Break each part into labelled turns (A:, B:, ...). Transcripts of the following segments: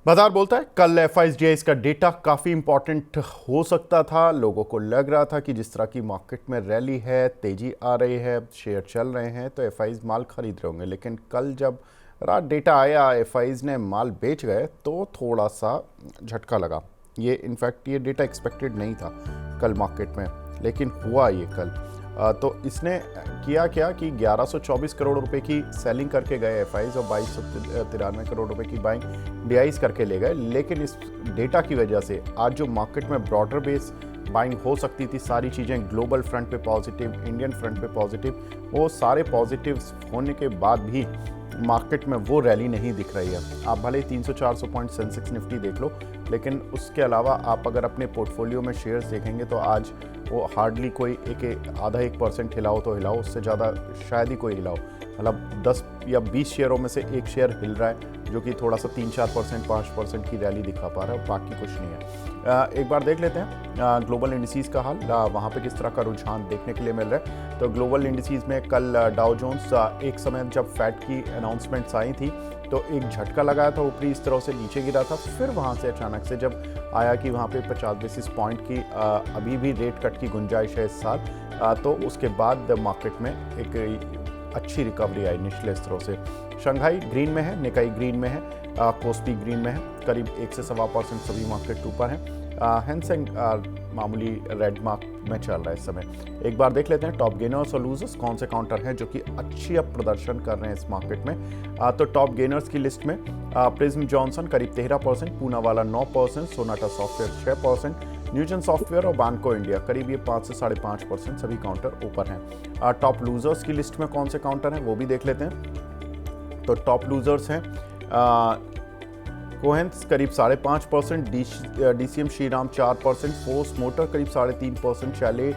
A: बाजार बोलता है कल एफआईजीआई का डेटा काफ़ी इंपॉर्टेंट हो सकता था। लोगों को लग रहा था कि जिस तरह की मार्केट में रैली है, तेजी आ रही है, शेयर चल रहे हैं तो एफआईज माल खरीद रहे होंगे। लेकिन कल जब रात डेटा आया, एफआईज ने माल बेच गए तो थोड़ा सा झटका लगा। ये इनफैक्ट ये डेटा एक्सपेक्टेड नहीं था कल मार्केट में, लेकिन हुआ ये कल। तो इसने किया क्या कि 1124 करोड़ रुपए की सेलिंग करके गए एफआईज और 2293 करोड़ रुपए की बाइंग डीआईज करके ले गए। लेकिन इस डेटा की वजह से आज जो मार्केट में ब्रॉडर बेस बाइंग हो सकती थी, सारी चीज़ें ग्लोबल फ्रंट पे पॉजिटिव, इंडियन फ्रंट पे पॉजिटिव, वो सारे पॉजिटिव्स होने के बाद भी मार्केट में वो रैली नहीं दिख रही है। आप भले ही 300-400 पॉइंट सेंसेक्स निफ्टी देख लो, लेकिन उसके अलावा आप अगर अपने पोर्टफोलियो में शेयर्स देखेंगे तो आज वो हार्डली कोई आधा 1% हिलाओ तो हिलाओ, उससे ज़्यादा शायद ही कोई हिलाओ। मतलब 10 या 20 शेयरों में से एक शेयर हिल रहा है, जो कि थोड़ा सा 3-4%, 5% की रैली दिखा पा रहा है, बाकी कुछ नहीं है। एक बार देख लेते हैं ग्लोबल इंडिसेस का हाल, वहाँ पे किस तरह का रुझान देखने के लिए मिल रहा है। तो ग्लोबल इंडिसेस में कल डाउ जोन्स एक समय जब फैड की अनाउंसमेंट्स आई थी तो एक झटका लगाया था ऊपरी, इस तरह से नीचे गिरा था। फिर वहाँ से अचानक से जब आया कि वहाँ पे 50 बेसिस पॉइंट की अभी भी रेट कट की गुंजाइश है इस साल, तो उसके बाद मार्केट में एक अच्छी रिकवरी आई निचले स्तरों से। शंघाई ग्रीन में है, निकाई ग्रीन में है, कोस्पी ग्रीन में है, करीब 1 से 1.25% सभी मार्केट ऊपर हैं। हैंसेंग मामूली रेड मार्क में चल रहा है इस समय। एक बार देख लेते हैं टॉप गेनर्स और लूजर्स कौन से काउंटर हैं जो कि अच्छी अब प्रदर्शन कर रहे हैं इस मार्केट में। तो टॉप गेनर्स की लिस्ट में प्रिज्म जॉनसन करीब 13%, पूनावाला 9%, सोनाटा सॉफ्टवेयर 6%, न्यूजन सॉफ्टवेयर और बैंको इंडिया करीब ये 5 से 5.5% सभी काउंटर ऊपर हैं। टॉप लूजर्स की लिस्ट में कौन से काउंटर हैं वो भी देख लेते हैं। तो टॉप लूजर्स हैं कोहेंस करीब 5.5%, डीसीएम श्रीराम 4%, फोर्स मोटर करीब 3.5%, शैले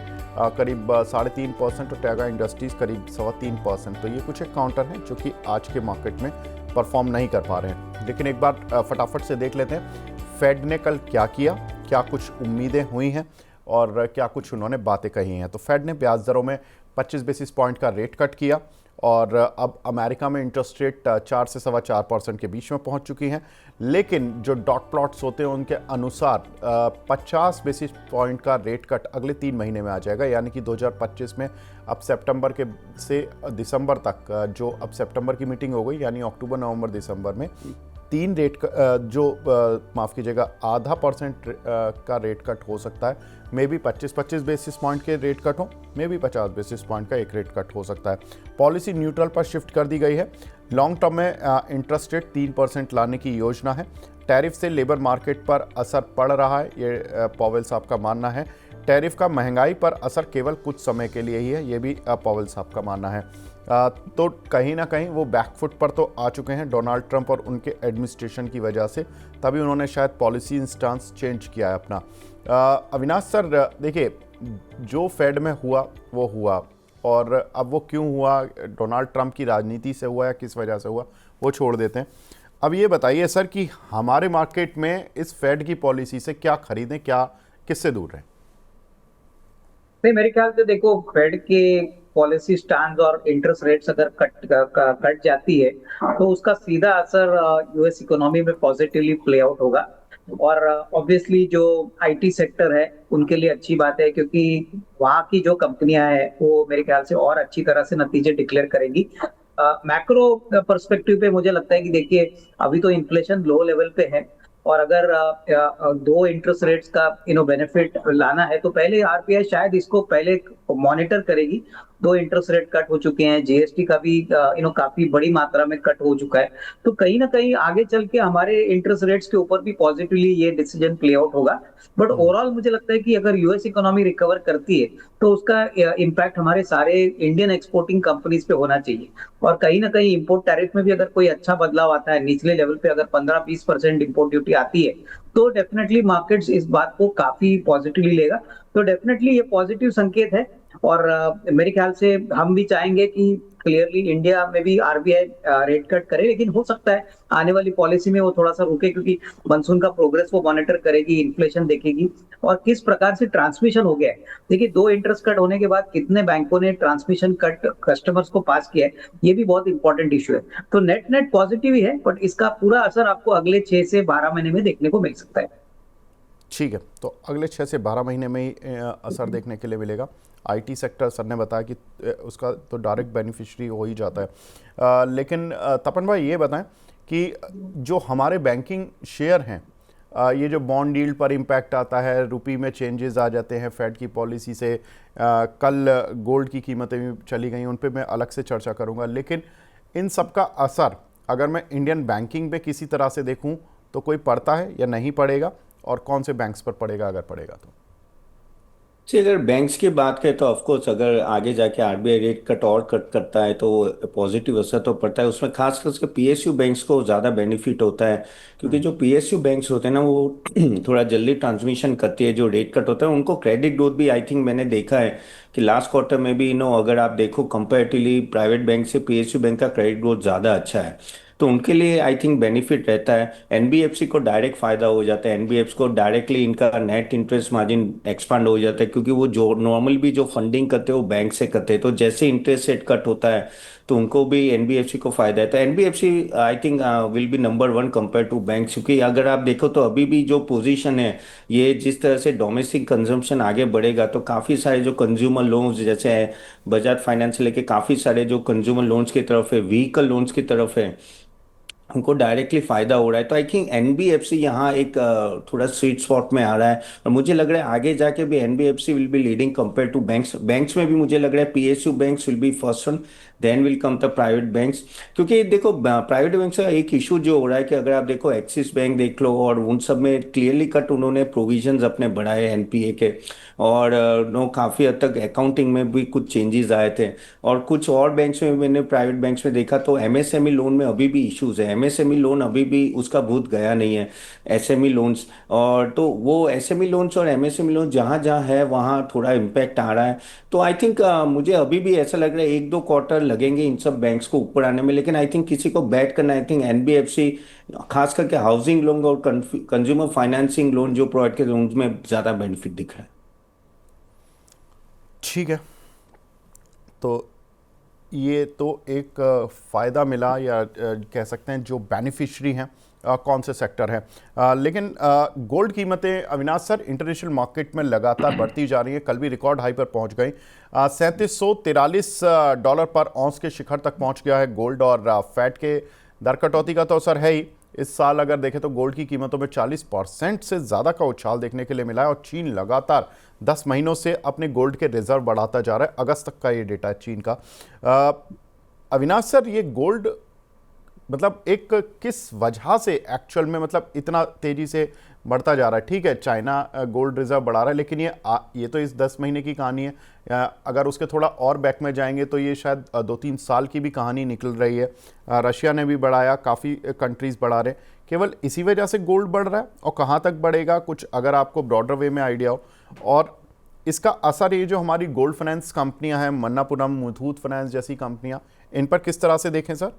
A: करीब 3.5% और टैगा इंडस्ट्रीज करीब 3.25%। तो ये कुछ एक काउंटर हैं जो कि आज के मार्केट में परफॉर्म नहीं कर पा रहे हैं। लेकिन एक बार फटाफट से देख लेते हैं फेड ने कल क्या किया, क्या कुछ उम्मीदें हुई हैं और क्या कुछ उन्होंने बातें कही हैं। तो फेड ने ब्याज दरों में 25 बेसिस पॉइंट का रेट कट किया और अब अमेरिका में इंटरेस्ट रेट 4 से 4.25% के बीच में पहुंच चुकी हैं। लेकिन जो डॉट प्लॉट्स होते हैं उनके अनुसार 50 बेसिस पॉइंट का रेट कट अगले 3 महीने में आ जाएगा, यानी कि 2025 में अब सितंबर के से दिसंबर तक, जो अब सितंबर की मीटिंग हो गई यानी अक्टूबर नवंबर दिसंबर में 3 रेट माफ़ कीजिएगा 0.5% का रेट कट हो सकता है। मे बी 25 बेसिस पॉइंट के रेट कट हो, मे बी 50 बेसिस पॉइंट का एक रेट कट हो सकता है। पॉलिसी न्यूट्रल पर शिफ्ट कर दी गई है। लॉन्ग टर्म में इंटरेस्ट रेट 3% लाने की योजना है। टैरिफ से लेबर मार्केट पर असर पड़ रहा है, ये पॉवेल साहब का मानना है। टैरिफ का महंगाई पर असर केवल कुछ समय के लिए ही है, ये भी पॉवेल साहब का मानना है। तो कहीं ना कहीं वो बैकफुट पर तो आ चुके हैं डोनाल्ड ट्रंप और उनके एडमिनिस्ट्रेशन की वजह से, तभी उन्होंने शायद पॉलिसी इंस्टांस चेंज किया है अपना। अविनाश सर, देखिए जो फेड में हुआ वो हुआ, और अब वो क्यों हुआ, डोनाल्ड ट्रंप की राजनीति से हुआ या किस वजह से हुआ, वो छोड़ देते हैं। अब ये बताइए सर कि हमारे मार्केट में इस फेड की पॉलिसी से क्या खरीदें, क्या किससे दूर रहें?
B: नहीं, मेरे ख्याल से देखो, फेड के पॉलिसी स्टैंड और इंटरेस्ट रेट्स अगर कट जाती है तो उसका सीधा असर यूएस इकोनॉमी में पॉजिटिवली प्ले आउट होगा। और ऑब्वियसली जो आईटी सेक्टर है उनके लिए अच्छी बात है, क्योंकि वहाँ की जो कंपनियां हैं वो मेरे ख्याल से और अच्छी तरह से नतीजे डिक्लेयर करेंगी। मैक्रो पर्सपेक्टिव पे मुझे लगता है कि देखिए, अभी तो इन्फ्लेशन लो लेवल पे है, और अगर दो इंटरेस्ट रेट्स का बेनिफिट लाना है तो पहले आरबीआई शायद इसको पहले मॉनिटर करेगी। 2 इंटरेस्ट रेट कट हो चुके हैं, जीएसटी का भी काफी बड़ी मात्रा में कट हो चुका है। तो कहीं ना कहीं आगे चल के हमारे इंटरेस्ट रेट्स के ऊपर भी पॉजिटिवली ये डिसीजन प्ले आउट होगा। बट ओवरऑल मुझे लगता है कि अगर यूएस इकोनॉमी रिकवर करती है तो उसका इम्पैक्ट हमारे सारे इंडियन एक्सपोर्टिंग कंपनीज पे होना चाहिए। और कहीं ना कहीं इंपोर्ट टैरिफ में भी अगर कोई अच्छा बदलाव आता है, निचले लेवल पे अगर 15-20% इंपोर्ट ड्यूटी आती है, तो डेफिनेटली मार्केट्स इस बात को काफी पॉजिटिवली लेगा। तो डेफिनेटली ये पॉजिटिव संकेत है। और मेरे ख्याल से हम भी चाहेंगे कि क्लियरली इंडिया में भी आरबीआई रेट कट करे, लेकिन हो सकता है आने वाली पॉलिसी में वो थोड़ा सा रुके, क्योंकि मानसून का प्रोग्रेस वो मॉनिटर करेगी, इन्फ्लेशन देखेगी और किस प्रकार से ट्रांसमिशन हो गया है। देखिए, 2 इंटरेस्ट कट होने के बाद कितने बैंकों ने ट्रांसमिशन कट कस्टमर्स को पास किया है, ये भी बहुत इंपॉर्टेंट इश्यू है। तो नेट नेट पॉजिटिव ही है, बट इसका पूरा असर आपको अगले 6 से 12 महीने में देखने को मिल सकता है।
A: ठीक है, तो अगले 6 से 12 महीने में ही असर देखने के लिए मिलेगा। आईटी सेक्टर सर ने बताया कि उसका तो डायरेक्ट बेनिफिशियरी हो ही जाता है। लेकिन तपन भाई ये बताएं कि जो हमारे बैंकिंग शेयर हैं, ये जो बॉन्ड यील्ड पर इम्पैक्ट आता है, रुपी में चेंजेस आ जाते हैं फेड की पॉलिसी से, कल गोल्ड की कीमतें भी चली गई, उन पे मैं अलग से चर्चा करूंगा। लेकिन इन सब का असर अगर मैं इंडियन बैंकिंग पे किसी तरह से देखूं तो कोई पड़ता है या नहीं पड़ेगा, और कौन से बैंक्स पर पड़ेगा अगर पड़ेगा तो?
C: जी, अगर बैंक्स की बात करें तो ऑफकोर्स अगर आगे जाके आरबीआई रेट कट और कट करता है तो पॉजिटिव असर तो पड़ता है। उसमें खास करके पीएसयू बैंक्स को ज़्यादा बेनिफिट होता है, क्योंकि जो पीएसयू बैंक्स होते हैं ना वो थोड़ा जल्दी ट्रांसमिशन करती है जो रेट कट होता है। उनको क्रेडिट ग्रोथ भी आई थिंक मैंने देखा है कि लास्ट क्वार्टर में भी अगर आप देखो कंपेरेटिवली प्राइवेट बैंक से पीएसयू बैंक का क्रेडिट ग्रोथ ज़्यादा अच्छा है, तो उनके लिए आई थिंक बेनिफिट रहता है। एनबीएफसी को डायरेक्ट फायदा हो जाता है, एनबीएफसी को डायरेक्टली इनका नेट इंटरेस्ट मार्जिन एक्सपांड हो जाता है, क्योंकि वो जो नॉर्मल भी जो फंडिंग करते हैं वो बैंक से करते हैं। तो जैसे इंटरेस्ट रेट कट होता है तो उनको भी एनबीएफसी को फायदा है। तो NBFC I think will be number one compare to bank, क्योंकि अगर आप देखो तो अभी भी जो पोजीशन है, ये जिस तरह से डोमेस्टिक कंजम्पशन आगे बढ़ेगा तो काफ़ी सारे जो कंज्यूमर लोन्स जैसे है बजाज फाइनेंस से लेके काफ़ी सारे जो कंज्यूमर लोन्स की तरफ है, व्हीकल लोन्स की तरफ है, उनको डायरेक्टली फायदा हो रहा है। तो आई थिंक एनबीएफसी यहाँ एक थोड़ा स्वीट स्पॉट में आ रहा है, और मुझे लग रहा है आगे जाके भी NBFC will be leading compare to banks. Banks में भी मुझे लग रहा है PSU banks will be first one, then will come the private banks. क्योंकि देखो प्राइवेट बैंक का एक इशू जो हो रहा है कि अगर आप देखो एक्सिस बैंक देख लो, और उन सब में क्लियरली कट उन्होंने प्रोविजंस अपने बढ़ाए एनपीए के, और नो काफ़ी हद तक अकाउंटिंग में भी कुछ चेंजेस आए थे। और कुछ और बैंक्स में मैंने प्राइवेट बैंक्स में देखा तो एमएसएमई लोन में अभी भी इश्यूज है, एमएसएमई लोन अभी भी उसका भूत गया नहीं है, एसएमई लोन्स। और तो वो एसएमई लोन्स और एमएसएमई लोन जहाँ जहाँ है वहाँ थोड़ा इम्पैक्ट आ रहा है। तो आई थिंक मुझे अभी भी ऐसा लग रहा है 1-2 क्वार्टर लगेंगे इन सब बैंक्स को ऊपर आने में, लेकिन आई थिंक किसी को बैट करना, आई थिंक एनबीएफसी खास करके हाउसिंग लोन और कंज्यूमर फाइनेंसिंग लोन जो प्रोवाइड करते हैं उनमें ज़्यादा बेनिफिट दिख रहा है।
A: ठीक है, तो ये तो एक फ़ायदा मिला, या कह सकते हैं जो बेनिफिशरी हैं कौन से सेक्टर हैं। लेकिन गोल्ड कीमतें अविनाश सर इंटरनेशनल मार्केट में लगातार बढ़ती जा रही हैं, कल भी रिकॉर्ड हाई पर पहुंच गई। 3743 डॉलर पर औंस के शिखर तक पहुंच गया है गोल्ड। और फैट के दर कटौती का तो असर है ही। इस साल अगर देखें तो गोल्ड की कीमतों में 40% से ज़्यादा का उछाल देखने के लिए मिला है, और चीन लगातार 10 महीनों से अपने गोल्ड के रिजर्व बढ़ाता जा रहा है। अगस्त तक का ये डेटा है चीन का। अविनाश सर, ये गोल्ड मतलब एक किस वजह से एक्चुअल में मतलब इतना तेजी से बढ़ता जा रहा है? ठीक है, चाइना गोल्ड रिजर्व बढ़ा रहा है, लेकिन ये तो इस 10 महीने की कहानी है। अगर उसके थोड़ा और बैक में जाएंगे तो ये शायद 2-3 साल की भी कहानी निकल रही है। रशिया ने भी बढ़ाया, काफ़ी कंट्रीज़ बढ़ा रहे। केवल इसी वजह से गोल्ड बढ़ रहा है, और कहाँ तक बढ़ेगा कुछ अगर आपको ब्रॉडर वे में आइडिया हो? और इसका असर ये जो हमारी गोल्ड फाइनेंस कंपनियां हैं, मन्नापुरम, मुथूट फाइनेंस जैसी कंपनियां, इन पर किस तरह से देखें सर?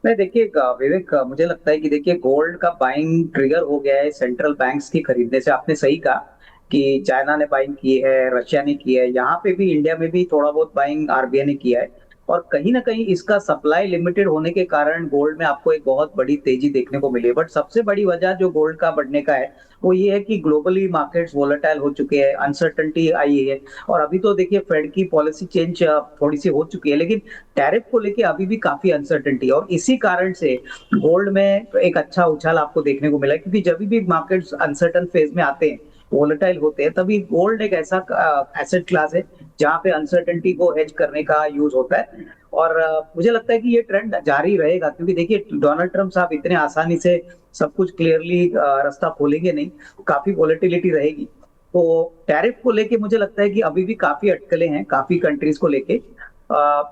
B: नहीं, देखिए विवेक, मुझे लगता है कि देखिए गोल्ड का बाइंग ट्रिगर हो गया है सेंट्रल बैंक्स की खरीदने से। आपने सही कहा कि चाइना ने बाइंग की है, रशिया ने की है, यहाँ पे भी इंडिया में भी थोड़ा बहुत बाइंग आरबीआई ने किया है। और कहीं ना कहीं इसका सप्लाई लिमिटेड होने के कारण गोल्ड में आपको एक बहुत बड़ी तेजी देखने को मिली है। बट सबसे बड़ी वजह जो गोल्ड का बढ़ने का है वो ये है कि ग्लोबली मार्केट्स वोलेटाइल हो चुके हैं, अनसर्टेनिटी आई है। और अभी तो देखिए फेड की पॉलिसी चेंज थोड़ी सी हो चुकी है, लेकिन टैरिफ को लेके अभी भी काफी अनसर्टेनिटी है। और इसी कारण से गोल्ड में एक अच्छा उछाल आपको देखने को मिला है, क्योंकि जब भी मार्केट्स अनसर्टन फेज में आते हैं, वोलेटाइल होते हैं, तभी गोल्ड एक ऐसा एसेट क्लास है जहाँ पे अनसर्टेनिटी को हेज करने का यूज होता है। और मुझे लगता है कि ये ट्रेंड जारी रहेगा, क्योंकि देखिए डोनाल्ड ट्रंप साहब इतने आसानी से सब कुछ क्लियरली रास्ता खोलेंगे नहीं, काफी वोलेटिलिटी रहेगी। तो टैरिफ को लेके मुझे लगता है कि अभी भी काफी अटकलें हैं काफी कंट्रीज को लेके।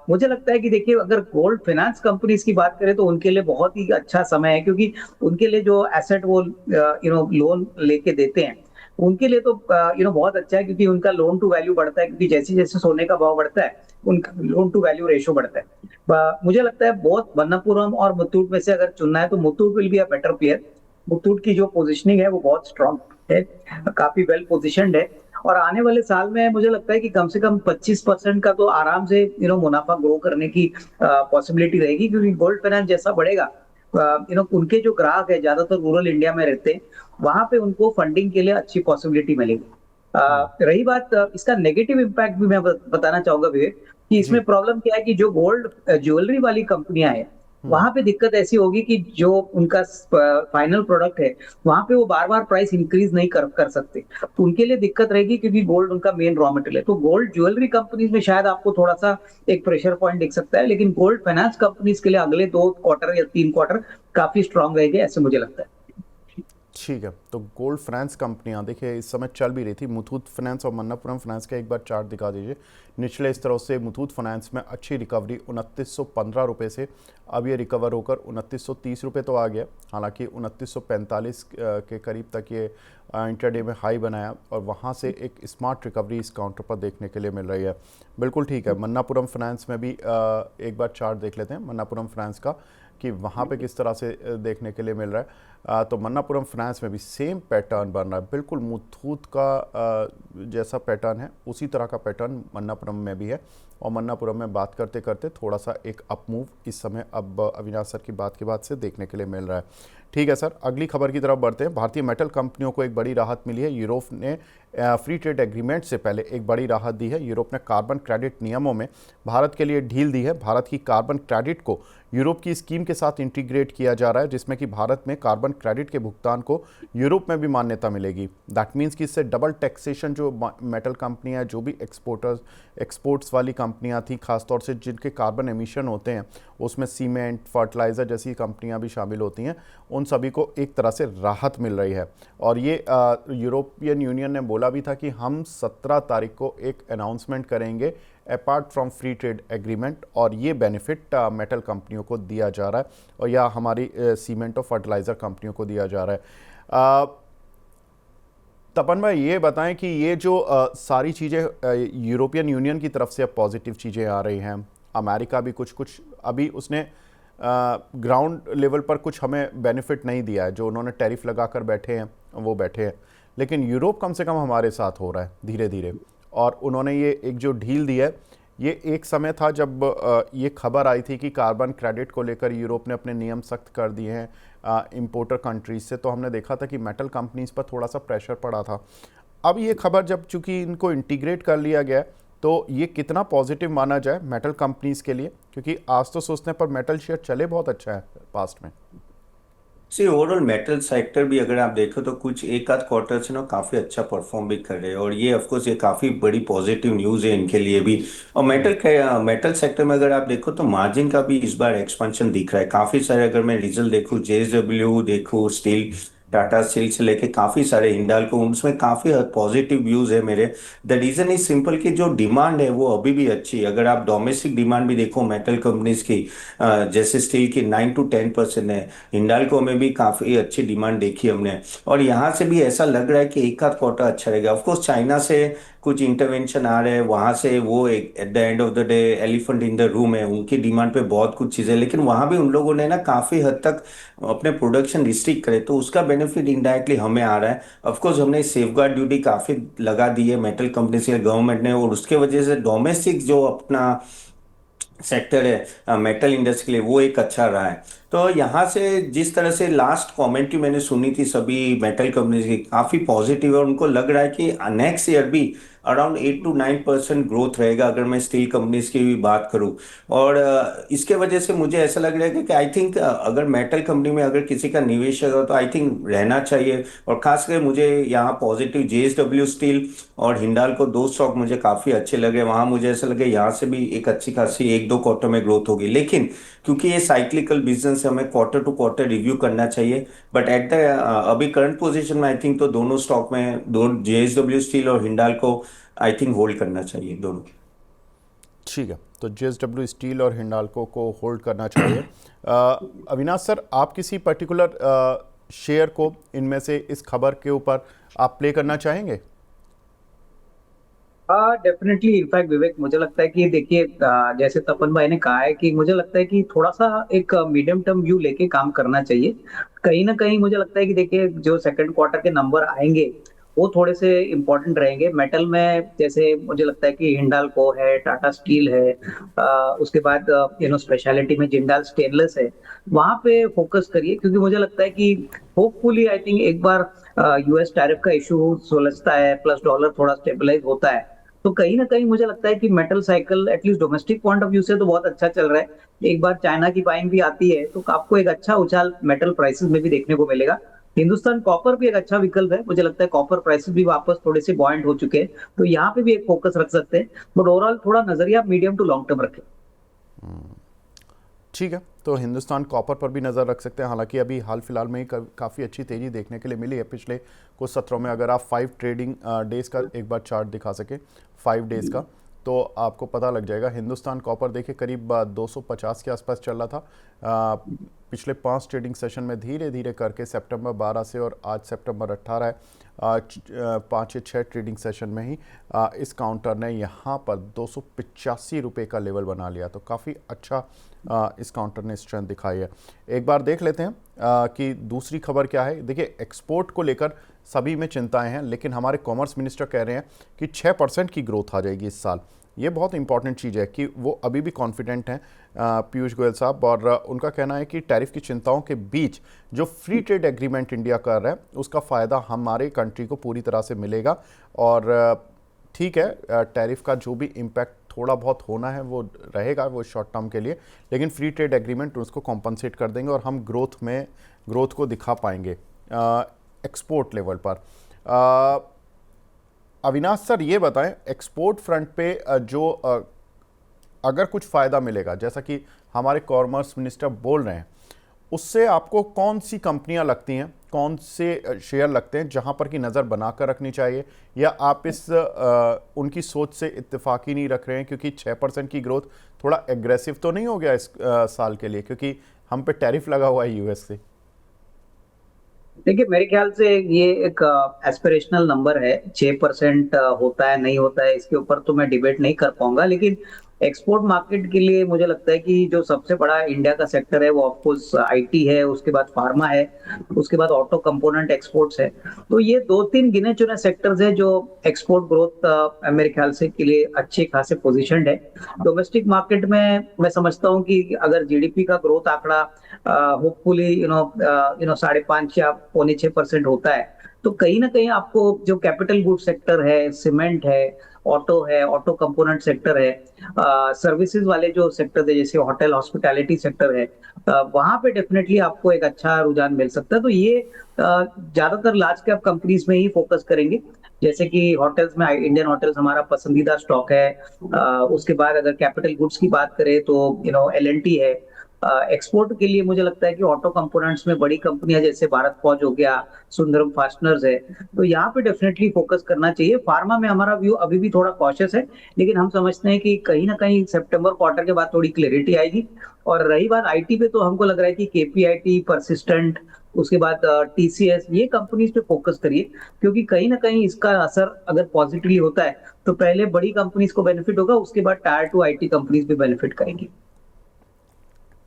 B: मुझे लगता है कि देखिए अगर गोल्ड फाइनेंस कंपनीज की बात करें तो उनके लिए बहुत ही अच्छा समय है, क्योंकि उनके लिए जो एसेट वो लोन लेके देते हैं उनके लिए तो बहुत अच्छा है, क्योंकि उनका लोन टू वैल्यू बढ़ता है, क्योंकि जैसे जैसे सोने का भाव बढ़ता है उनका लोन टू वैल्यू रेशो बढ़ता है। मुझे लगता है बहुत मन्नपुरम और मुथूट में से अगर चुनना है तो Muthoot will be a better player. Muthoot की जो पोजीशनिंग है वो बहुत स्ट्रांग है, काफी वेल पोजिशनड है। और आने वाले साल में मुझे लगता है कि कम से कम 25% का तो आराम से मुनाफा ग्रो करने की पॉसिबिलिटी रहेगी, क्योंकि गोल्ड फाइनेंस जैसा बढ़ेगा, उनके जो ग्राहक है ज्यादातर रूरल इंडिया में रहते हैं, वहां पे उनको फंडिंग के लिए अच्छी पॉसिबिलिटी मिलेगी। रही बात इसका नेगेटिव इम्पैक्ट भी मैं बताना चाहूंगा विवेक, कि
A: जी।
B: इसमें प्रॉब्लम क्या है कि जो गोल्ड ज्वेलरी वाली कंपनियां हैं,
A: हम्म।
B: वहां पे दिक्कत ऐसी होगी कि जो उनका फाइनल प्रोडक्ट है, वहां पे वो बार बार प्राइस इंक्रीज नहीं कर सकते, तो उनके लिए दिक्कत रहेगी, क्योंकि गोल्ड उनका मेन रॉ मटेरियल है। तो गोल्ड ज्वेलरी कंपनीज में शायद आपको थोड़ा सा एक प्रेशर पॉइंट दिख सकता है, लेकिन गोल्ड फाइनेंस कंपनीज के लिए अगले 2 क्वार्टर या 3 क्वार्टर काफी स्ट्रांग रहेंगे, ऐसे मुझे लगता है।
A: ठीक है, तो गोल्ड फाइनेंस कंपनियां देखिए इस समय चल भी रही थी, मुथूट फाइनेंस और मन्नापुरम फाइनेंस का एक बार चार्ट दिखा दीजिए। निचले इस तरह से मुथूट फाइनेंस में अच्छी रिकवरी 2915 रुपये से अब ये रिकवर होकर 2930 रुपये तो आ गया। हालांकि 2945 के करीब तक ये इंटरडे में हाई बनाया और वहाँ से एक स्मार्ट रिकवरी इस काउंटर पर देखने के लिए मिल रही है। बिल्कुल ठीक है, मन्नापुरम फाइनेंस में भी एक बार चार्ट देख लेते हैं मन्नापुरम फाइनेंस का कि वहाँ पे किस तरह से देखने के लिए मिल रहा है। तो मन्नापुरम फाइनेंस में भी सेम पैटर्न बन रहा है, बिल्कुल मुथूट का जैसा पैटर्न है उसी तरह का पैटर्न मन्नापुरम में भी है। और मन्नापुरम में बात करते करते थोड़ा सा एक अप मूव इस समय अब अविनाश सर की बात के बाद से देखने के लिए मिल रहा है। ठीक है सर, अगली खबर की तरफ बढ़ते हैं। भारतीय मेटल कंपनियों को एक बड़ी राहत मिली है। यूरोप ने फ्री ट्रेड एग्रीमेंट से पहले एक बड़ी राहत दी है। यूरोप ने कार्बन क्रेडिट नियमों में भारत के लिए ढील दी है। भारत की कार्बन क्रेडिट को यूरोप की स्कीम के साथ इंटीग्रेट किया जा रहा है, जिसमें कि भारत में कार्बन क्रेडिट के भुगतान को यूरोप में भी मान्यता मिलेगी। दैट मीन्स कि इससे डबल टैक्सेशन, जो मेटल कंपनियां, जो भी एक्सपोर्ट्स वाली कंपनियां थी, खासतौर से जिनके कार्बन एमिशन होते हैं, उसमें सीमेंट, फर्टिलाइज़र जैसी कंपनियां भी शामिल होती हैं, उन सभी को एक तरह से राहत मिल रही है। और ये यूरोपियन यूनियन ने बोला भी था कि हम 17 तारीख को एक अनाउंसमेंट करेंगे apart from free trade agreement, और ये बेनिफिट मेटल कंपनियों को दिया जा रहा है और या हमारी सीमेंट और फर्टिलाइज़र कंपनियों को दिया जा रहा है। तपन भाई ये बताएं कि ये जो सारी चीज़ें यूरोपियन यूनियन की तरफ से अब पॉजिटिव चीज़ें आ रही हैं, अमेरिका भी कुछ कुछ अभी उसने ग्राउंड लेवल पर कुछ हमें बेनिफिट नहीं दिया है, जो उन्होंने टैरिफ लगा कर बैठे हैं वो बैठे हैं, लेकिन यूरोप कम से कम हमारे साथ हो रहा है धीरे धीरे। और उन्होंने ये एक जो ढील दी है, ये एक समय था जब ये खबर आई थी कि कार्बन क्रेडिट को लेकर यूरोप ने अपने नियम सख्त कर दिए हैं इंपोर्टर कंट्रीज से, तो हमने देखा था कि मेटल कंपनीज पर थोड़ा सा प्रेशर पड़ा था। अब ये खबर जब चूंकि इनको इंटीग्रेट कर लिया गया है, तो ये कितना पॉजिटिव माना जाए मेटल कंपनीज के लिए, क्योंकि आज तो सोचने पर मेटल शेयर चले बहुत अच्छा है पास्ट में।
C: सी ओवरऑल मेटल सेक्टर भी अगर आप देखो तो कुछ एक आध क्वार्टर से ना काफी अच्छा परफॉर्म भी कर रहे हैं, और ये ऑफ कोर्स ये काफी बड़ी पॉजिटिव न्यूज है इनके लिए भी। और मेटल सेक्टर में अगर आप देखो तो मार्जिन का भी इस बार एक्सपेंशन दिख रहा है काफी सारे। अगर मैं रिजल्ट देखूं, जेएसडब्ल्यू देखूं, स्टील, टाटा स्टील से लेके काफी सारे हिंडाल्को, उसमें काफी पॉजिटिव व्यूज है मेरे। द रीजन इज सिंपल कि जो डिमांड है वो अभी भी अच्छी है। अगर आप डोमेस्टिक डिमांड भी देखो मेटल कंपनीज की, जैसे स्टील की 9 to 10% है, हिंडाल्को में भी काफी अच्छी डिमांड देखी हमने। और यहाँ से भी ऐसा लग रहा है कि एक आध क्वार्टर अच्छा रहेगा। ऑफ कोर्स चाइना से कुछ इंटरवेंशन आ रहे हैं, वहां से वो एक at the end of the day elephant in the room है, उनकी डिमांड पे बहुत कुछ चीजें, लेकिन वहां भी उन लोगों ने ना काफी हद तक अपने प्रोडक्शन रिस्ट्रिक्ट करे, तो उसका बेनिफिट इनडायरेक्टली हमें आ रहा है। ऑफ कोर्स हमने सेफगार्ड ड्यूटी काफी लगा दी है मेटल कंपनी से गवर्नमेंट ने, और उसके वजह से डोमेस्टिक जो अपना सेक्टर है मेटल इंडस्ट्री के लिए वो एक अच्छा रहा है। तो यहाँ से जिस तरह से लास्ट कमेंट्री मैंने सुनी थी सभी मेटल कंपनीज की, काफी पॉजिटिव है। उनको लग रहा है कि नेक्स्ट ईयर भी अराउंड 8 to 9% ग्रोथ रहेगा, अगर मैं स्टील कंपनीज की भी बात करूं। और इसके वजह से मुझे ऐसा लग रहा है कि आई थिंक अगर मेटल कंपनी में अगर किसी का निवेश है तो आई थिंक रहना चाहिए। और खासकर मुझे यहाँ पॉजिटिव जेएसडब्ल्यू स्टील और हिंडाल्को, दो स्टॉक मुझे काफी अच्छे लगे। वहां मुझे ऐसा लगे यहाँ से भी एक अच्छी खासी 1-2 क्वार्टर में ग्रोथ होगी, लेकिन क्योंकि ये साइक्लिकल बिजनेस है, हमें क्वार्टर टू क्वार्टर रिव्यू करना चाहिए। बट एट द अभी करंट पोजीशन में आई थिंक तो दोनों स्टॉक में, दो जेएसडब्ल्यू स्टील और हिंडाल्को आई थिंक होल्ड करना चाहिए दोनों।
A: ठीक है, तो जेएसडब्ल्यू स्टील और हिंडाल्को को होल्ड करना चाहिए। अविनाश सर, आप किसी पर्टिकुलर शेयर को इनमें से इस खबर के ऊपर आप प्ले करना चाहेंगे?
B: हाँ, डेफिनेटली। इनफैक्ट विवेक, मुझे लगता है कि देखिए, जैसे तपन भाई ने कहा है कि मुझे लगता है कि थोड़ा सा एक मीडियम टर्म व्यू लेके काम करना चाहिए। कहीं ना कहीं मुझे लगता है कि देखिए, जो सेकंड क्वार्टर के नंबर आएंगे वो थोड़े से इम्पोर्टेंट रहेंगे मेटल में। जैसे मुझे लगता है कि हिंडाल्को है, टाटा स्टील है, उसके बाद स्पेशलिटी में जिंदाल स्टेनलेस है। वहां पे फोकस करिए, क्योंकि मुझे लगता है कि होपफुली आई थिंक एक बार यूएस टैरिफ का इशू सुलझता है, प्लस डॉलर थोड़ा स्टेबलाइज होता है, तो कहीं ना कहीं मुझे लगता है कि metal cycle at least domestic point of view से तो बहुत अच्छा चल रहा है। एक बार चाइना की बाइंग भी आती है तो आपको एक अच्छा उछाल मेटल प्राइसेस में भी देखने को मिलेगा। हिंदुस्तान कॉपर भी एक अच्छा विकल्प है, मुझे लगता है कॉपर प्राइसेस भी वापस थोड़े से बॉइंट हो चुके हैं, तो यहाँ पे भी एक फोकस रख सकते हैं। बट ओवरऑल थोड़ा नजरिया मीडियम टू लॉन्ग टर्म रखें।
A: ठीक है, तो हिंदुस्तान कॉपर पर भी नज़र रख सकते हैं। हालांकि अभी हाल फिलहाल में ही काफ़ी अच्छी तेज़ी देखने के लिए मिली है पिछले कुछ सत्रों में। अगर आप 5 ट्रेडिंग डेज़ का एक बार चार्ट दिखा सके, 5 डेज़ का, तो आपको पता लग जाएगा। हिंदुस्तान कॉपर देखिए करीब 250 के आसपास चल रहा था पिछले 5 ट्रेडिंग सेशन में, धीरे धीरे करके सितंबर 12 से और आज सितंबर 18 है, 5 या 6 ट्रेडिंग सेशन में ही इस काउंटर ने यहाँ पर 285 रुपये का लेवल बना लिया। तो काफ़ी अच्छा इस काउंटर ने स्ट्रेंथ दिखाई है। एक बार देख लेते हैं कि दूसरी खबर क्या है। देखिए, एक्सपोर्ट को लेकर सभी में चिंताएं हैं, लेकिन हमारे कॉमर्स मिनिस्टर कह रहे हैं कि 6% की ग्रोथ आ जाएगी इस साल। ये बहुत इंपॉर्टेंट चीज़ है कि वो अभी भी कॉन्फिडेंट हैं पीयूष गोयल साहब, और उनका कहना है कि टैरिफ की चिंताओं के बीच जो फ्री ट्रेड एग्रीमेंट इंडिया कर रहा है उसका फ़ायदा हमारे कंट्री को पूरी तरह से मिलेगा। और ठीक है, टैरिफ का जो भी इम्पैक्ट थोड़ा बहुत होना है वो रहेगा, वो शॉर्ट टर्म के लिए, लेकिन फ्री ट्रेड एग्रीमेंट उसको कॉम्पनसेट कर देंगे और हम ग्रोथ को दिखा पाएंगे एक्सपोर्ट लेवल पर। अविनाश सर, ये बताएं, एक्सपोर्ट फ्रंट पे अगर कुछ फ़ायदा मिलेगा जैसा कि हमारे कॉमर्स मिनिस्टर बोल रहे हैं, उससे आपको कौन सी कंपनियां लगती हैं, कौन से शेयर लगते हैं जहां पर की नज़र बनाकर रखनी चाहिए, या आप इस उनकी सोच से इत्तेफाक ही नहीं रख रहे हैं क्योंकि 6% की ग्रोथ थोड़ा एग्रेसिव तो नहीं हो गया इस साल के लिए, क्योंकि हम पे टैरिफ लगा हुआ है यूएस से?
B: देखिए, मेरे ख्याल से ये एक एस्पिरेशनल नंबर है। 6% होता है नहीं होता है इसके ऊपर तो मैं डिबेट नहीं कर पाऊंगा, लेकिन एक्सपोर्ट मार्केट के लिए मुझे लगता है कि जो सबसे बड़ा इंडिया का सेक्टर है वो ऑफकोर्स आईटी है, उसके बाद फार्मा है, उसके बाद ऑटो कंपोनेंट एक्सपोर्ट्स है। तो ये दो तीन गिने चुने सेक्टर्स है जो एक्सपोर्ट ग्रोथ मेरे ख्याल से के लिए अच्छे खासे पोजिशन है। डोमेस्टिक मार्केट में मैं समझता हूँ कि अगर जीडीपी का ग्रोथ आंकड़ा होपफुली 5.5 या 6.25% होता है, तो कहीं ना कहीं आपको जो कैपिटल गुड सेक्टर है, सीमेंट है, ऑटो कंपोनेंट सेक्टर है, सर्विसेज वाले जो सेक्टर है जैसे होटल हॉस्पिटैलिटी सेक्टर है, वहां पे डेफिनेटली आपको एक अच्छा रुझान मिल सकता है। तो ये ज्यादातर लार्ज कैप कंपनीज में ही फोकस करेंगे। जैसे कि होटल्स में इंडियन होटल्स हमारा पसंदीदा स्टॉक है। उसके बाद अगर कैपिटल गुड्स की बात करें तो एल&टी है। एक्सपोर्ट के लिए मुझे लगता है कि ऑटो कंपोनेंट्स में बड़ी कंपनियां जैसे भारत फॉर्ज हो गया, सुंदरम फास्टनर्स है, तो यहाँ पे डेफिनेटली फोकस करना चाहिए। फार्मा में हमारा व्यू अभी भी थोड़ा कॉशियस है, लेकिन हम समझते हैं कि कहीं ना कहीं सितंबर क्वार्टर के बाद थोड़ी क्लैरिटी आएगी। और रही बात आईटी पे, तो हमको लग रहा है कि केपीआईटी, परसिस्टेंट, उसके बाद टीसीएस, ये कंपनीज पे फोकस करिए, क्योंकि कहीं ना कहीं इसका असर अगर पॉजिटिवली होता है तो पहले बड़ी कंपनीज को बेनिफिट होगा, उसके बाद टायर 2 आईटी कंपनीज भी बेनिफिट करेंगी।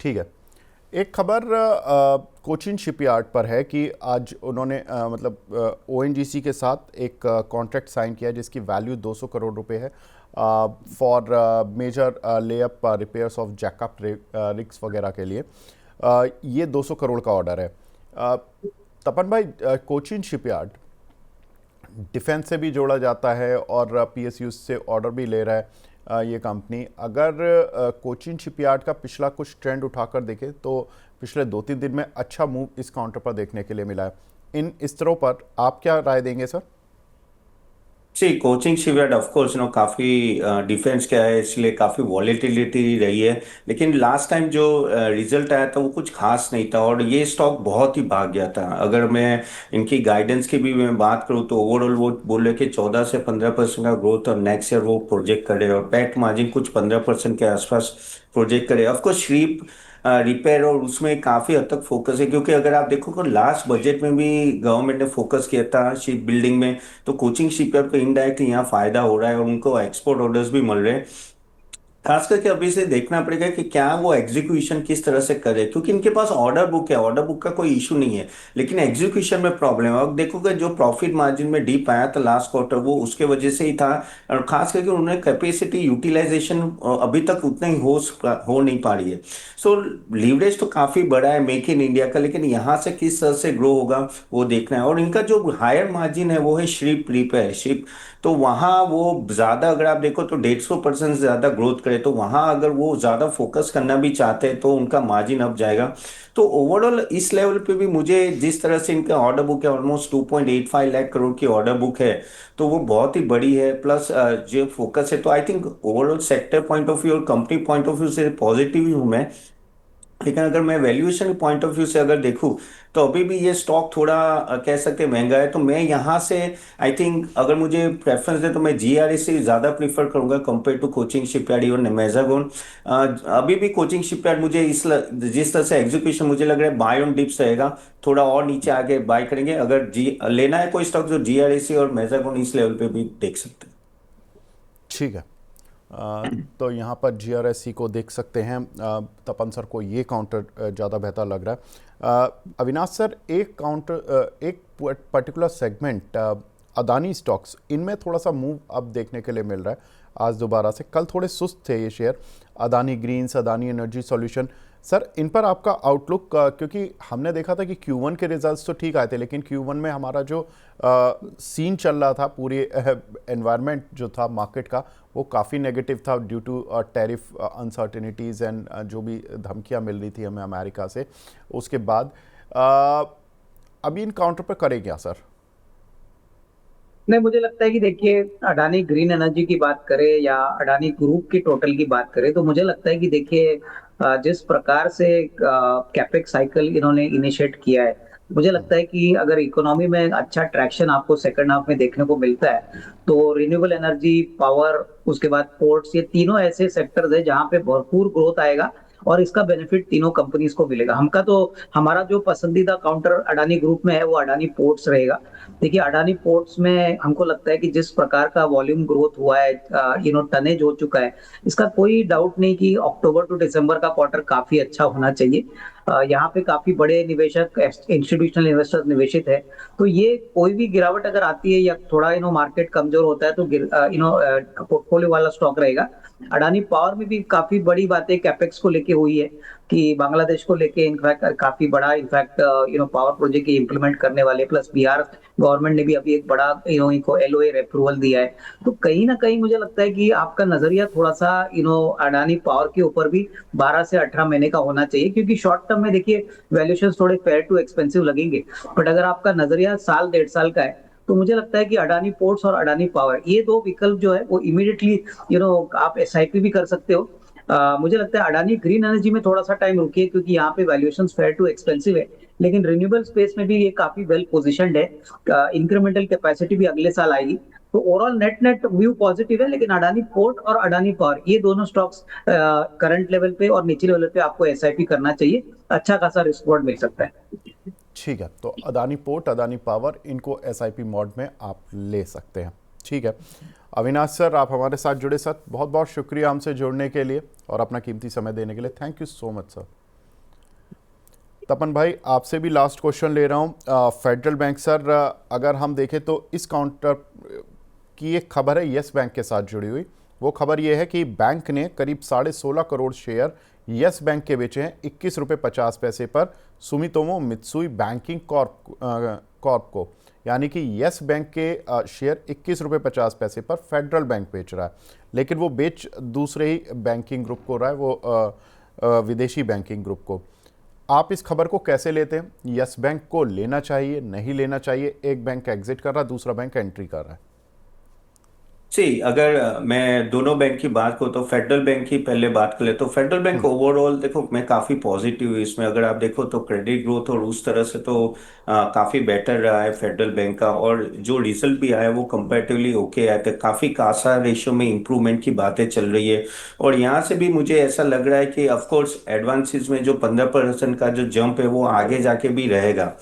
A: ठीक है, एक खबर कोचिन शिपयार्ड पर है कि आज उन्होंने मतलब ओएनजीसी के साथ एक कॉन्ट्रैक्ट साइन किया जिसकी वैल्यू 200 करोड़ रुपए है for major layup repairs of jack up rigs वगैरह के लिए। ये 200 करोड़ का ऑर्डर है। तपन भाई, कोचिन शिपयार्ड डिफेंस से भी जोड़ा जाता है और पीएसयू से ऑर्डर भी ले रहा है ये कंपनी। अगर कोचिन शिपयार्ड का पिछला कुछ ट्रेंड उठाकर देखें तो पिछले 2-3 दिन में अच्छा मूव इस काउंटर पर देखने के लिए मिला है। इन स्तरों पर आप क्या राय देंगे सर?
C: जी, कोचिंग शिपयार्ड ऑफ कोर्स काफी डिफेंस का है, इसलिए काफी वॉलेटिलिटी रही है। लेकिन लास्ट टाइम जो रिजल्ट आया था वो कुछ खास नहीं था और ये स्टॉक बहुत ही भाग गया था। अगर मैं इनकी गाइडेंस की भी मैं बात करूँ तो ओवरऑल वो बोले कि 14 से 15% का ग्रोथ और नेक्स्ट ईयर वो प्रोजेक्ट करे और पैट मार्जिन कुछ 15% के आसपास प्रोजेक्ट करे। ऑफकोर्स श्री रिपेयर और उसमें काफी हद तक फोकस है, क्योंकि अगर आप देखो तो लास्ट बजट में भी गवर्नमेंट ने फोकस किया था शिप बिल्डिंग में, तो कोचिंग शिपयार्ड को इनडायरेक्टली यहाँ फायदा हो रहा है और उनको एक्सपोर्ट ऑर्डर्स भी मिल रहे हैं। खास करके अभी से देखना पड़ेगा कि क्या वो एग्जीक्यूशन किस तरह से करे, क्योंकि इनके पास ऑर्डर बुक है, ऑर्डर बुक का कोई इशू नहीं है, लेकिन एग्जीक्यूशन में प्रॉब्लम है। अब देखोगे जो प्रॉफिट मार्जिन में डीप आया था लास्ट क्वार्टर, वो उसके वजह से ही था। और खास करके उन्होंने कैपेसिटी यूटिलाइजेशन अभी तक उतना ही हो नहीं पा रही है। सो लीवरेज तो काफी बड़ा है मेक इन इंडिया का, लेकिन यहाँ से किस तरह से ग्रो होगा वो देखना है। और इनका जो हायर मार्जिन है वो है श्रिप रिपेयर शिप, तो वहां वो ज्यादा, अगर आप देखो तो 150% से ज्यादा ग्रोथ करे, तो वहां अगर वो ज्यादा फोकस करना भी चाहते हैं तो उनका मार्जिन अप जाएगा। तो ओवरऑल इस लेवल पे भी मुझे जिस तरह से इनका ऑर्डर बुक है, ऑलमोस्ट 2.85 लाख करोड़ की ऑर्डर बुक है, तो वो बहुत ही बड़ी है। प्लस जो फोकस है, तो I think overall sector point of view और कंपनी पॉइंट ऑफ व्यू से पॉजिटिव ही हूं मैं। लेकिन अगर मैं वैल्यूएशन पॉइंट ऑफ व्यू से अगर देखूं, तो अभी भी ये स्टॉक थोड़ा कह सकते हैं महंगा है, तो मैं यहाँ से आई थिंक अगर मुझे प्रेफरेंस दे तो मैं जीआरएस से ज़्यादा प्रीफर करूंगा compare to Cochin shipyard even Mazagon. अभी भी कोचिंग शिपयार्ड मुझे जिस तरह से एग्जीक्यूशन मुझे लग रहा है बाय ऑन डिप्स रहेगा, थोड़ा और नीचे आके बाय करेंगे। अगर जी लेना है कोई स्टॉक, जो जीआरएस और मेजागोन इस लेवल पे भी देख सकते हैं।
A: ठीक है। तो यहाँ पर जीआरएससी को देख सकते हैं। तपन सर को ये काउंटर ज़्यादा बेहतर लग रहा है। अविनाश सर, एक पर्टिकुलर सेगमेंट अदानी स्टॉक्स, इनमें थोड़ा सा मूव अब देखने के लिए मिल रहा है आज दोबारा से। कल थोड़े सुस्त थे ये share, Adani greens, Adani energy solution. Sir, इन पर आपका आउटलुक, क्योंकि हमने देखा था कि Q1 के रिजल्ट्स तो ठीक आए थे, लेकिन Q1 में हमारा जो सीन चल रहा था, पूरे एनवायरनमेंट जो था मार्केट का, वो काफ़ी नेगेटिव था due to tariff uncertainties and जो भी धमकियां मिल रही थी हमें अमेरिका से। उसके बाद अभी इन काउंटर पर करें क्या सर?
B: नहीं, मुझे लगता है कि देखिए, अडानी ग्रीन एनर्जी की बात करें या अडानी ग्रुप की टोटल की बात करें, तो मुझे लगता है कि देखिए, जिस प्रकार से कैपेक्स साइकिल इन्होंने इनिशिएट किया है, मुझे लगता है कि अगर इकोनॉमी में अच्छा ट्रैक्शन आपको सेकंड हाफ में देखने को मिलता है, तो रिन्यूएबल एनर्जी, पावर, उसके बाद पोर्ट्स, ये तीनों ऐसे सेक्टर्स है जहां पे भरपूर ग्रोथ आएगा और इसका बेनिफिट तीनों कंपनीज को मिलेगा। हमारा जो पसंदीदा काउंटर अडानी ग्रुप में है वो अडानी पोर्ट्स रहेगा। देखिए, अडानी पोर्ट्स में हमको लगता है कि जिस प्रकार का वॉल्यूम ग्रोथ हुआ है, टनेज हो चुका है, इसका कोई डाउट नहीं कि अक्टूबर टू दिसंबर का क्वार्टर काफी अच्छा होना चाहिए। यहाँ पे काफी बड़े निवेशक, इंस्टीट्यूशनल इन्वेस्टर्स निवेशित है, तो ये कोई भी गिरावट अगर आती है या थोड़ा मार्केट कमजोर होता है, तो पोर्टफोलियो वाला स्टॉक रहेगा। अडानी पावर में भी काफी बड़ी बातें कैपेक्स को लेके हुई है कि बांग्लादेश को लेके इनफैक्ट काफी बड़ा इनफैक्ट पावर प्रोजेक्ट इम्प्लीमेंट करने वाले, प्लस बिहार गवर्नमेंट ने भी अभी एक बड़ा इनको एलओए अप्रूवल दिया है। तो कहीं ना कहीं मुझे लगता है कि आपका नजरिया थोड़ा सा अडानी पावर के ऊपर भी 12 से 18 महीने का होना चाहिए, क्योंकि शॉर्ट टर्म में देखिए वैल्यूएशन थोड़े फेयर टू एक्सपेंसिव लगेंगे, बट अगर आपका नजरिया साल 1.5 साल का है, तो मुझे लगता है कि अडानी पोर्ट्स और अडानी पावर, ये दो विकल्प जो है वो इमीडिएटली आप एसआईपी भी कर सकते हो। मुझे लगता है अडानी ग्रीन एनर्जी में थोड़ा सा टाइम रुकिए, क्योंकि यहाँ पे वैल्यूएशन फेयर टू एक्सपेंसिव है, लेकिन रिन्यूएबल स्पेस में भी ये काफी वेल पोजिशनड है। इंक्रीमेंटल कैपेसिटी भी अगले साल आएगी, तो overall net net view positive है। लेकिन अडानी पोर्ट और अडानी पावर, ये दोनों स्टॉक्स करंट लेवल पे और निचले लेवल पे आपको एसआईपी करना चाहिए, अच्छा खासा रिस्क रिवॉर्ड मिल सकता है।
A: ठीक है, तो अदानी पोर्ट, अदानी पावर, इनको एसआईपी मोड में आप ले सकते हैं। ठीक है अविनाश सर, आप हमारे साथ जुड़े, सर बहुत बहुत शुक्रिया हमसे जुड़ने के लिए और अपना कीमती समय देने के लिए। Thank you so much sir. Tapan भाई, आपसे भी लास्ट क्वेश्चन ले रहा हूँ। फेडरल बैंक सर, अगर हम देखें तो इस काउंटर की एक खबर है यस बैंक के साथ जुड़ी हुई। वो खबर ये है कि बैंक ने करीब 16.5 करोड़ शेयर यस बैंक के बेचे हैं 21 रुपये 50 पैसे पर सुमितोमो मित्सुई बैंकिंग कॉर्प को। यानी कि यस बैंक के शेयर 21 रुपये 50 पैसे पर फेडरल बैंक बेच रहा है, लेकिन वो बेच दूसरे ही बैंकिंग ग्रुप को रहा है, वो विदेशी बैंकिंग ग्रुप को। आप इस खबर को कैसे लेते हैं? यस बैंक को लेना चाहिए, नहीं लेना चाहिए? एक बैंक एग्जिट कर रहा है, दूसरा बैंक एंट्री कर रहा है।
C: अगर मैं दोनों बैंक की बात करूँ तो फेडरल बैंक की पहले बात कर ले, तो फेडरल बैंक ओवरऑल देखो मैं काफी पॉजिटिव हूँ इसमें। अगर आप देखो तो क्रेडिट ग्रोथ और उस तरह से तो काफी बेटर रहा है फेडरल बैंक का, और जो रिजल्ट भी आया वो कंपैरेटिवली ओके आया था। काफी कासा रेशियो में इंप्रूवमेंट की बातें चल रही है, और यहाँ से भी मुझे ऐसा लग रहा है कि ऑफ कोर्स एडवांसेस में जो 15% का जो जंप है वो आगे जाके भी रहेगा।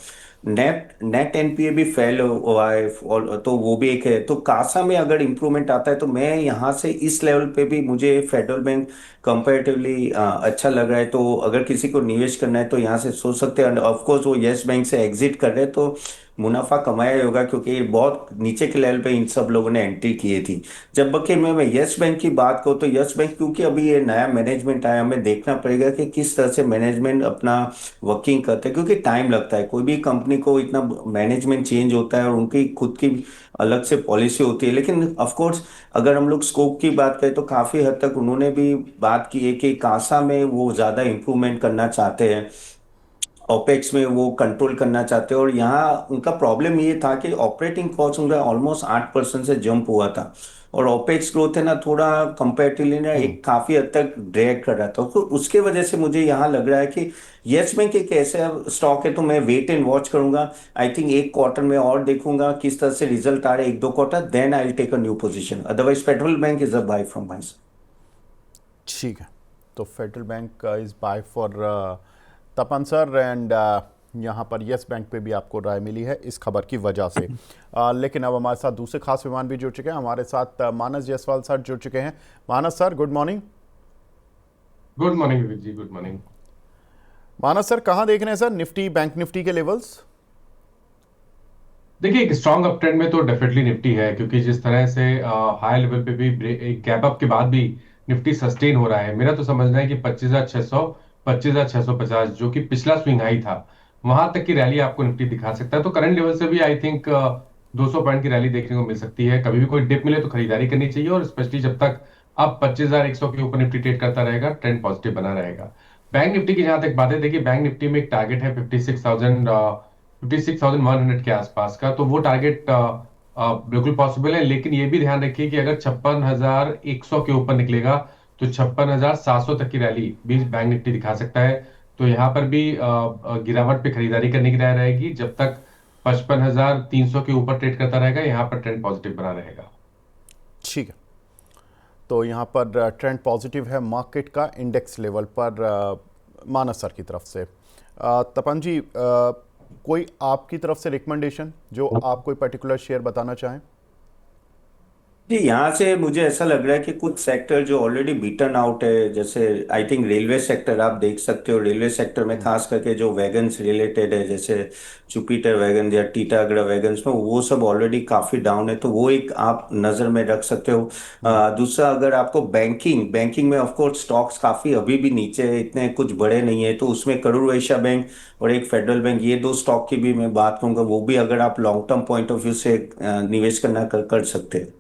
C: नेट नेट एनपीए भी फेल हुआ है, और तो वो भी एक है। तो कासा में अगर इंप्रूवमेंट आता है तो मैं यहाँ से इस लेवल पे भी मुझे फेडरल बैंक कंपैरेटिवली अच्छा लग रहा है। तो अगर किसी को निवेश करना है तो यहाँ से सोच सकते हैं। ऑफ कोर्स वो यस बैंक से एग्जिट कर रहे हैं तो मुनाफा कमाया ही होगा, क्योंकि ये बहुत नीचे के लेवल पे इन सब लोगों ने एंट्री की थी। जब बल्कि मैं यस बैंक की बात करूँ तो यस बैंक क्योंकि अभी ये नया मैनेजमेंट आया, हमें देखना पड़ेगा कि किस तरह से मैनेजमेंट अपना वर्किंग करते हैं, क्योंकि टाइम लगता है। कोई भी कंपनी को इतना मैनेजमेंट चेंज होता है और उनकी खुद की अलग से पॉलिसी होती है। लेकिन ऑफ कोर्स अगर हम लोग स्कोप की बात करें तो काफी हद तक उन्होंने भी बात की है कि कासा में वो ज्यादा इंप्रूवमेंट करना चाहते हैं, ओपेक्स में वो कंट्रोल करना चाहते हैं। और यहाँ उनका प्रॉब्लम ये था कि ऑपरेटिंग कॉस्ट उनका ऑलमोस्ट 8% से जंप हुआ था, और ओपेक्स ग्रोथ है ना थोड़ा कंपेरेटिवली ना
A: हम्म।
C: एक काफी हद तक ड्रैग कर रहा था। तो उसके वजह से मुझे यहाँ लग रहा है कि यस बैंक एक ऐसा स्टॉक है, तो मैं वेट एंड वॉच करूंगा। आई थिंक एक क्वार्टर में और देखूंगा किस तरह से रिजल्ट आ रहे हैं, एक दो quarter, then I will take a new position. Otherwise Federal Bank is a buy from my.
A: ठीक है, तो Federal Bank is buy for Tapan sir, and यहाँ पर यस बैंक पे भी आपको राय मिली है इस खबर की वजह से। लेकिन अब हमारे साथ दूसरे खास मेहमान भी जुड़ चुके हैं। हमारे साथ मानस जायसवाल सर जुड़ चुके हैं। Manas sir, good morning.
D: Good morning Vivek ji, good morning.
A: Manas sir, कहाँ देख रहे हैं सर निफ्टी, बैंक निफ्टी के लेवल्स?
D: देखिए, एक स्ट्रांग अप ट्रेंड में तो डेफिनेटली निफ्टी है, क्योंकि जिस तरह से हाई लेवल पे भी एक गैप अप के बाद भी निफ्टी सस्टेन हो रहा है। मेरा तो समझना है कि 25,600 25,650 जो कि पिछला स्विंग हाई था, वहां तक की रैली आपको निफ्टी दिखा सकता है। तो करंट लेवल से भी आई थिंक 200 पॉइंट की रैली देखने को मिल सकती है। कभी भी कोई डिप मिले तो खरीदारी करनी चाहिए, और स्पेशली जब तक अब 25,100 के ऊपर निफ्टी ट्रेड करता रहेगा, ट्रेंड पॉजिटिव बना रहेगा। बैंक निफ्टी की जहां तक बातें, देखिए बैंक निफ्टी में एक टारगेट है 56,100 के आसपास का, तो वो टारगेट बिल्कुल पॉसिबल है। लेकिन ये भी ध्यान रखिए कि अगर 56,100 के ऊपर निकलेगा तो 56,700 तक की रैली भी बैंक निफ्टी दिखा सकता है। तो यहाँ पर भी गिरावट पे खरीदारी करने की राय रहेगी। जब तक 55,300 के ऊपर ट्रेड करता रहेगा, यहाँ पर ट्रेंड पॉजिटिव बना रहेगा।
A: ठीक है, तो यहाँ पर ट्रेंड पॉजिटिव है मार्केट का इंडेक्स लेवल पर मानस सर की तरफ से। तपन जी, कोई आपकी तरफ से रिकमेंडेशन जो आप कोई पर्टिकुलर शेयर बताना चाहें?
C: जी, यहाँ से मुझे ऐसा लग रहा है कि कुछ सेक्टर जो ऑलरेडी बीटन आउट है, जैसे आई थिंक रेलवे सेक्टर आप देख सकते हो। रेलवे सेक्टर में खास करके जो वैगन्स रिलेटेड है, जैसे जुपिटर वैगन या टीटागढ़ वैगन्स में, वो सब ऑलरेडी काफी डाउन है, तो वो एक आप नजर में रख सकते हो। दूसरा, अगर आपको बैंकिंग बैंकिंग में ऑफ कोर्स स्टॉक्स काफी अभी भी नीचे है, इतने कुछ बड़े नहीं है, तो उसमें करूर वैश्य बैंक और एक फेडरल बैंक, ये दो स्टॉक की भी मैं बात करूंगा। वो भी अगर आप long term point of view से निवेश करना कर सकते हैं।